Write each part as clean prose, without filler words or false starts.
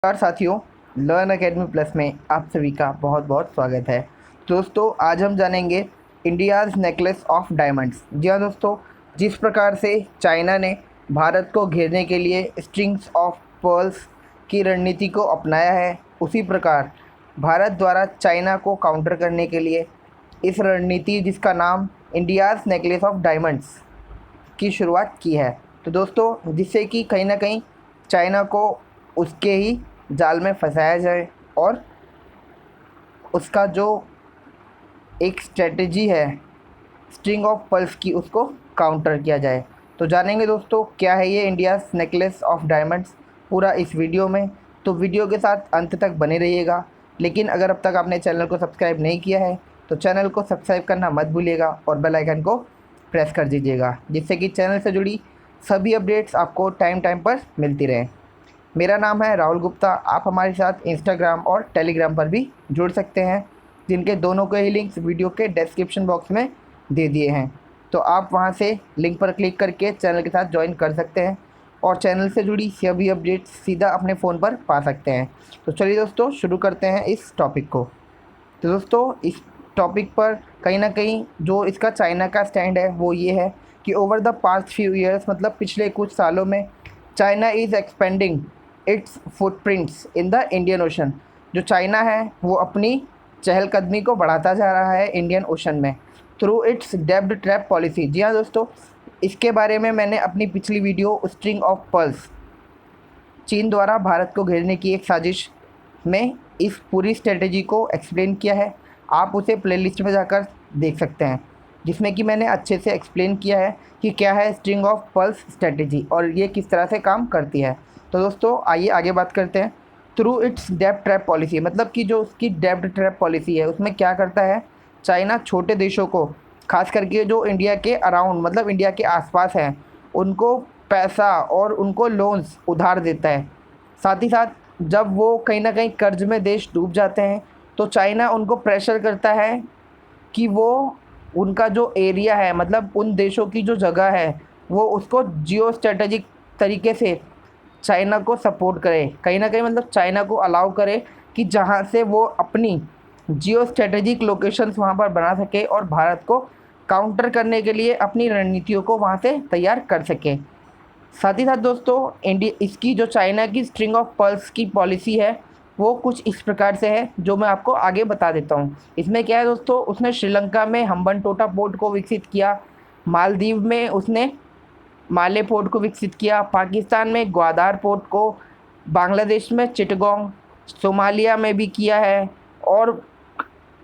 नमस्कार साथियों, learn academy plus में आप सभी का बहुत बहुत स्वागत है। दोस्तों, आज हम जानेंगे इंडियाज़ नेकलेस ऑफ डायमंड्स। जी हाँ दोस्तों, जिस प्रकार से चाइना ने भारत को घेरने के लिए स्ट्रिंग्स ऑफ पर्ल्स की रणनीति को अपनाया है, उसी प्रकार भारत द्वारा चाइना को काउंटर करने के लिए इस रणनीति जिसका नाम इंडियाज़ नेकलेस ऑफ डायमंड्स की शुरुआत की है। तो दोस्तों, जिससे कि कहीं ना कहीं चाइना को उसके ही जाल में फंसाया जाए और उसका जो एक स्ट्रेटजी है स्ट्रिंग ऑफ पर्ल्स की, उसको काउंटर किया जाए। तो जानेंगे दोस्तों क्या है ये इंडियाज़ नेकलेस ऑफ डायमंड्स पूरा इस वीडियो में। तो वीडियो के साथ अंत तक बने रहिएगा। लेकिन अगर अब तक आपने चैनल को सब्सक्राइब नहीं किया है तो चैनल को सब्सक्राइब करना मत भूलिएगा और बेल आइकन को प्रेस कर दीजिएगा, जिससे कि चैनल से जुड़ी सभी अपडेट्स आपको टाइम टाइम पर मिलती रहें। मेरा नाम है राहुल गुप्ता। आप हमारे साथ इंस्टाग्राम और टेलीग्राम पर भी जुड़ सकते हैं, जिनके दोनों के ही लिंक्स वीडियो के डिस्क्रिप्शन बॉक्स में दे दिए हैं। तो आप वहां से लिंक पर क्लिक करके चैनल के साथ ज्वाइन कर सकते हैं और चैनल से जुड़ी सभी अपडेट्स सीधा अपने फ़ोन पर पा सकते हैं। तो चलिए दोस्तों, शुरू करते हैं इस टॉपिक को। तो दोस्तों, इस टॉपिक पर कहीं ना कहीं जो इसका चाइना का स्टैंड है वो ये है कि over the past few years, मतलब पिछले कुछ सालों में, China is expanding it's footprints in the Indian ocean. जो चाइना है वो अपनी चहलकदमी को बढ़ाता जा रहा है इंडियन ओशन में थ्रू इट्स डेब्ट ट्रैप पॉलिसी। जी हाँ दोस्तों, इसके बारे में मैंने अपनी पिछली वीडियो स्ट्रिंग ऑफ पर्ल्स, चीन द्वारा भारत को घेरने की एक साजिश में, इस पूरी स्ट्रेटजी को एक्सप्लेन किया है। आप उसे प्लेलिस्ट में जाकर देख सकते हैं, जिसमें कि मैंने अच्छे से एक्सप्लेन किया है कि क्या है स्ट्रिंग ऑफ पर्ल्स स्ट्रेटजी और ये किस तरह से काम करती है। तो दोस्तों, आइए आगे बात करते हैं। थ्रू इट्स डेब्ट ट्रैप पॉलिसी, मतलब कि जो उसकी डेब्ट ट्रैप पॉलिसी है उसमें क्या करता है, चाइना छोटे देशों को, खास करके जो इंडिया के अराउंड, मतलब इंडिया के आसपास हैं, उनको पैसा और उनको लोन्स उधार देता है। साथ ही साथ जब वो कहीं ना कहीं कर्ज में देश डूब जाते हैं तो चाइना उनको प्रेशर करता है कि वो उनका जो एरिया है, मतलब उन देशों की जो जगह है, वो उसको जियो स्ट्रेटेजिक तरीके से चाइना को सपोर्ट करे, कहीं ना कहीं मतलब चाइना को अलाउ करे कि जहाँ से वो अपनी जियो स्ट्रेटेजिक लोकेशंस वहाँ पर बना सके और भारत को काउंटर करने के लिए अपनी रणनीतियों को वहाँ से तैयार कर सके। साथ ही साथ दोस्तों, इंडिया इसकी जो चाइना की स्ट्रिंग ऑफ पर्ल्स की पॉलिसी है वो कुछ इस प्रकार से है, जो मैं आपको आगे बता देता हूँ। इसमें क्या है दोस्तों, उसने श्रीलंका में हम्बनटोटा पोर्ट को विकसित किया, मालदीव में उसने माले पोर्ट को विकसित किया, पाकिस्तान में ग्वादार पोर्ट को, बांग्लादेश में चिटगोंग, सोमालिया में भी किया है। और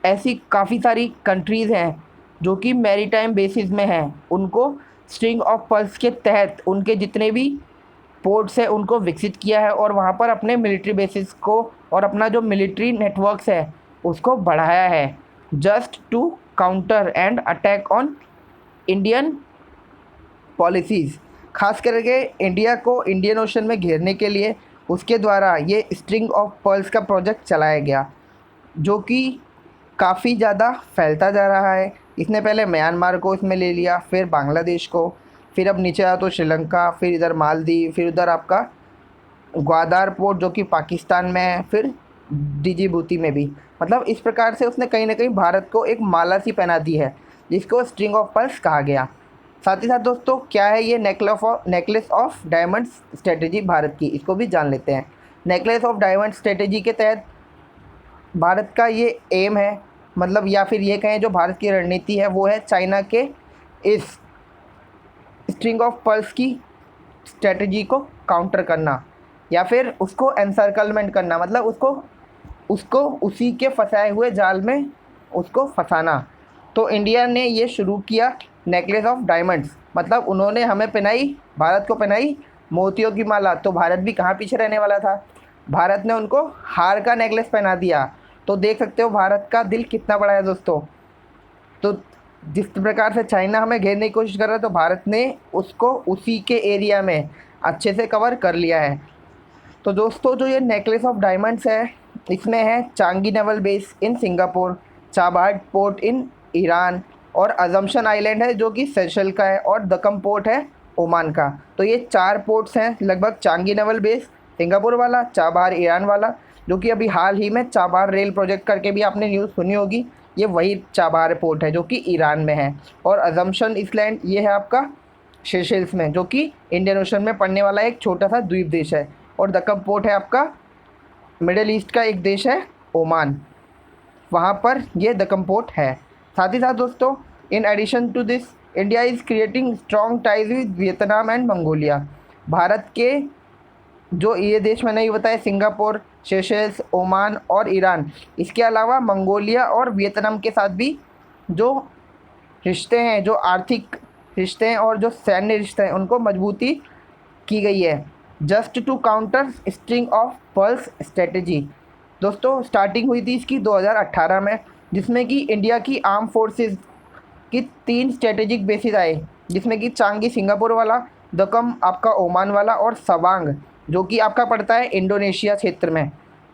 ऐसी काफ़ी सारी कंट्रीज़ हैं जो कि मैरीटाइम बेसिस में हैं, उनको स्ट्रिंग ऑफ पर्ल्स के तहत उनके जितने भी पोर्ट्स हैं उनको विकसित किया है और वहाँ पर अपने मिलिट्री बेसिस को और अपना जो मिलिट्री नेटवर्क्स है उसको बढ़ाया है, just to counter and attack on Indian policies. खास करके इंडिया को इंडियन ओशन में घेरने के लिए उसके द्वारा ये स्ट्रिंग ऑफ पर्ल्स का प्रोजेक्ट चलाया गया, जो कि काफ़ी ज़्यादा फैलता जा रहा है। इसने पहले म्यांमार को इसमें ले लिया, फिर बांग्लादेश को, फिर अब नीचे आया तो श्रीलंका, फिर इधर मालदीव, फिर उधर आपका ग्वादार पोर्ट जो कि पाकिस्तान में है, फिर डिजिबूती में भी। मतलब इस प्रकार से उसने कहीं ना कहीं भारत को एक माला सी पहना दी है, जिसको स्ट्रिंग ऑफ पर्ल्स कहा गया। साथ ही साथ दोस्तों, क्या है ये necklace of diamonds strategy Bharat की, इसको भी जान लेते हैं। नेकलेस ऑफ डायमंड स्ट्रेटेजी के तहत भारत का ये एम है, मतलब या फिर ये कहें जो भारत की रणनीति है वो है चाइना के इस स्ट्रिंग ऑफ पर्ल्स की स्ट्रेटजी को काउंटर करना या फिर उसको एनसर्कलमेंट करना, मतलब उसको उसको उसी के फंसाए हुए जाल में उसको फंसाना। तो इंडिया ने ये शुरू किया नेकलेस ऑफ डायमंड्स, मतलब उन्होंने हमें पहनाई, भारत को पहनाई मोतियों की माला। तो भारत भी कहाँ पीछे रहने वाला था, भारत ने उनको हार का नेकलेस पहना दिया। तो देख सकते हो भारत का दिल कितना बड़ा है दोस्तों। तो जिस प्रकार से चाइना हमें घेरने की कोशिश कर रहा है, तो भारत ने उसको उसी के एरिया में अच्छे से कवर कर लिया है। तो दोस्तों, जो ये नेकलेस ऑफ डायमंड्स है, इसमें है Changi naval base in Singapore, Chabahar port in Iran और अजम्पशन आइलैंड है जो कि सेशल का है, और दकम पोर्ट है ओमान का। तो ये 4 पोर्ट्स हैं लगभग, चांगी नेवल बेस, सिंगापुर वाला, चाबहार ईरान वाला, जो कि अभी हाल ही में चाबहार रेल प्रोजेक्ट करके भी आपने न्यूज़ सुनी होगी, ये वही चाबहार पोर्ट है जो कि ईरान में है। और अजम्पशन इसलैंड ये है आपका सेशेल्स में, जो कि इंडियन ओशन में पड़ने वाला एक छोटा सा द्वीप देश है। और दक्कन पोर्ट है आपका मिडिल ईस्ट का एक देश है ओमान, वहाँ पर ये दक्कन पोर्ट है। साथ ही साथ दोस्तों, in addition to this, India is creating strong ties with Vietnam and Mongolia. Bharat के जो ये देश मैंने ये बताया, सिंगापुर, सेशेल्स, ओमान और ईरान, इसके अलावा मंगोलिया और वियतनाम के साथ भी जो रिश्ते हैं, जो आर्थिक रिश्ते हैं और जो सैन्य रिश्ते हैं, उनको मजबूती की गई है, just to counter string of pearls strategy. दोस्तों स्टार्टिंग हुई थी इसकी 2018 में, जिसमें कि इंडिया की आर्म फोर्सेस की 3 स्ट्रेटेजिक बेसिस आए, जिसमें कि चांगी सिंगापुर वाला, दक्कम आपका ओमान वाला और सवांग जो कि आपका पड़ता है इंडोनेशिया क्षेत्र में।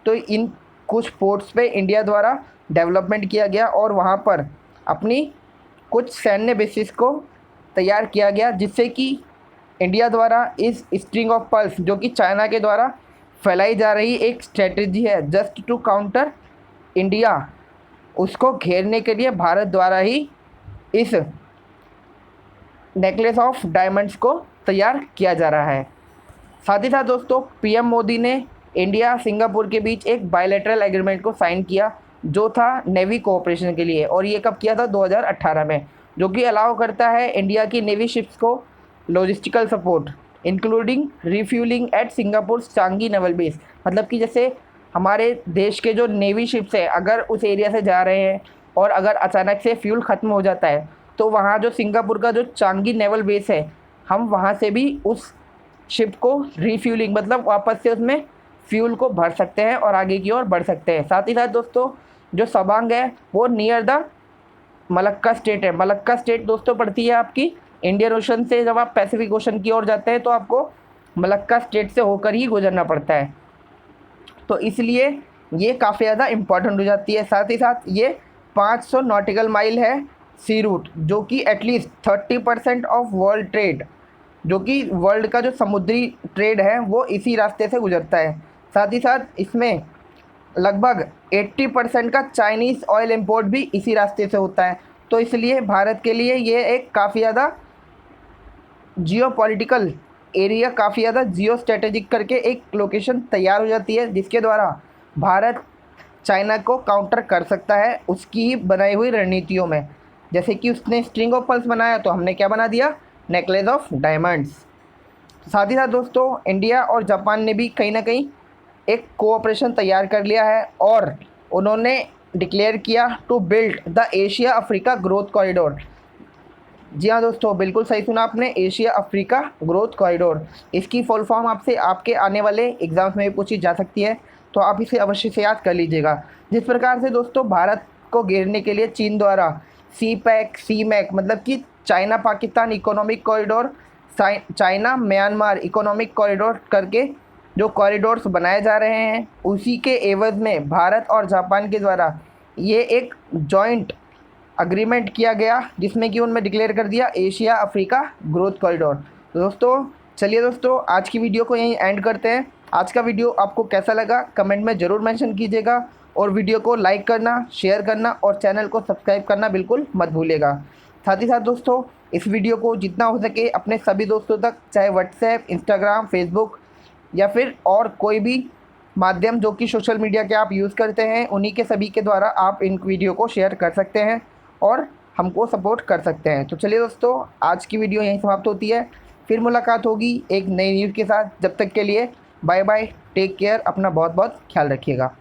तो इन कुछ पोर्ट्स पे इंडिया द्वारा डेवलपमेंट किया गया और वहाँ पर अपनी कुछ सैन्य बेसिस को तैयार किया गया, जिससे कि इंडिया द्वारा इस स्ट्रिंग ऑफ पर्ल्स, जो कि चाइना के द्वारा फैलाई जा रही एक स्ट्रेटजी है जस्ट टू काउंटर इंडिया, उसको घेरने के लिए भारत द्वारा ही इस नेकलेस ऑफ डायमंड्स को तैयार किया जा रहा है। साथ ही साथ दोस्तों, पीएम मोदी ने इंडिया सिंगापुर के बीच एक बायलैटरल एग्रीमेंट को साइन किया, जो था नेवी कोऑपरेशन के लिए, और ये कब किया था? 2018 में, जो कि अलाउ करता है इंडिया की नेवी शिप्स को logistical support including refuelling at Singapore Changi naval base. मतलब कि जैसे हमारे देश के जो नेवी शिप्स हैं, अगर उस एरिया से जा रहे हैं और अगर अचानक से फ्यूल ख़त्म हो जाता है, तो वहाँ जो सिंगापुर का जो चांगी नेवल बेस है, हम वहाँ से भी उस शिप को रिफ्यूलिंग मतलब वापस से उसमें फ्यूल को भर सकते हैं और आगे की ओर बढ़ सकते हैं। साथ ही साथ दोस्तों, जो सवांग है वो नियर द मलक्का स्टेट है। मलक्का स्टेट दोस्तों पड़ती है आपकी इंडियन ओशन से, जब आप पैसिफिक ओशन की ओर जाते हैं तो आपको मलक्का स्टेट से होकर ही गुजरना पड़ता है, तो इसलिए ये काफ़ी ज़्यादा इम्पॉर्टेंट हो जाती है। साथ ही साथ ये 500 नॉटिकल माइल है सी रूट, जो कि एटलीस्ट 30% ऑफ वर्ल्ड ट्रेड, जो कि वर्ल्ड का जो समुद्री ट्रेड है वो इसी रास्ते से गुजरता है। साथ ही साथ इसमें लगभग 80% का चाइनीज़ ऑयल इंपोर्ट भी इसी रास्ते से होता है। तो इसलिए भारत के लिए ये एक काफ़ी ज़्यादा जियोपॉलिटिकल एरिया, काफ़ी ज़्यादा जियो स्ट्रेटेजिक करके एक लोकेशन तैयार हो जाती है, जिसके द्वारा भारत चाइना को काउंटर कर सकता है उसकी ही बनाई हुई रणनीतियों में। जैसे कि उसने स्ट्रिंग ऑफ पर्ल्स बनाया, तो हमने क्या बना दिया? Necklace of diamonds. साथ ही साथ दोस्तों, इंडिया और जापान ने भी कहीं ना कहीं एक कोऑपरेशन तैयार कर लिया है और उन्होंने डिक्लेयर किया to build the Asia Africa growth corridor. जी हाँ दोस्तों, बिल्कुल सही सुना आपने, एशिया अफ्रीका ग्रोथ कॉरिडोर। इसकी फुल फॉर्म आपसे आपके आने वाले एग्जाम्स में भी पूछी जा सकती है, तो आप इसे अवश्य से याद कर लीजिएगा। जिस प्रकार से दोस्तों भारत को घेरने के लिए चीन द्वारा CPEC, CMEC मतलब कि China Pakistan economic corridor, China Myanmar economic corridor करके जो कॉरिडोर्स बनाए जा रहे हैं, उसी के एवज में भारत और जापान के द्वारा ये एक जॉइंट अग्रीमेंट किया गया, जिसमें कि उनमें डिक्लेयर कर दिया एशिया अफ्रीका ग्रोथ कॉरिडोर। दोस्तों चलिए दोस्तों, आज की वीडियो को यहीं एंड करते हैं। आज का वीडियो आपको कैसा लगा कमेंट में ज़रूर मेंशन कीजिएगा, और वीडियो को लाइक करना, शेयर करना और चैनल को सब्सक्राइब करना बिल्कुल मत भूलिएगा। साथ ही साथ दोस्तों, इस वीडियो को जितना हो सके अपने सभी दोस्तों तक, चाहे व्हाट्सएप, इंस्टाग्राम, फेसबुक या फिर और कोई भी माध्यम जो कि सोशल मीडिया के आप यूज़ करते हैं, उन्हीं के सभी के द्वारा आप इन वीडियो को शेयर कर सकते हैं और हमको सपोर्ट कर सकते हैं। तो चलिए दोस्तों, आज की वीडियो यहीं समाप्त होती है। फिर मुलाकात होगी एक नई न्यूज़ के साथ। जब तक के लिए बाय बाय, टेक केयर, अपना बहुत बहुत ख्याल रखिएगा।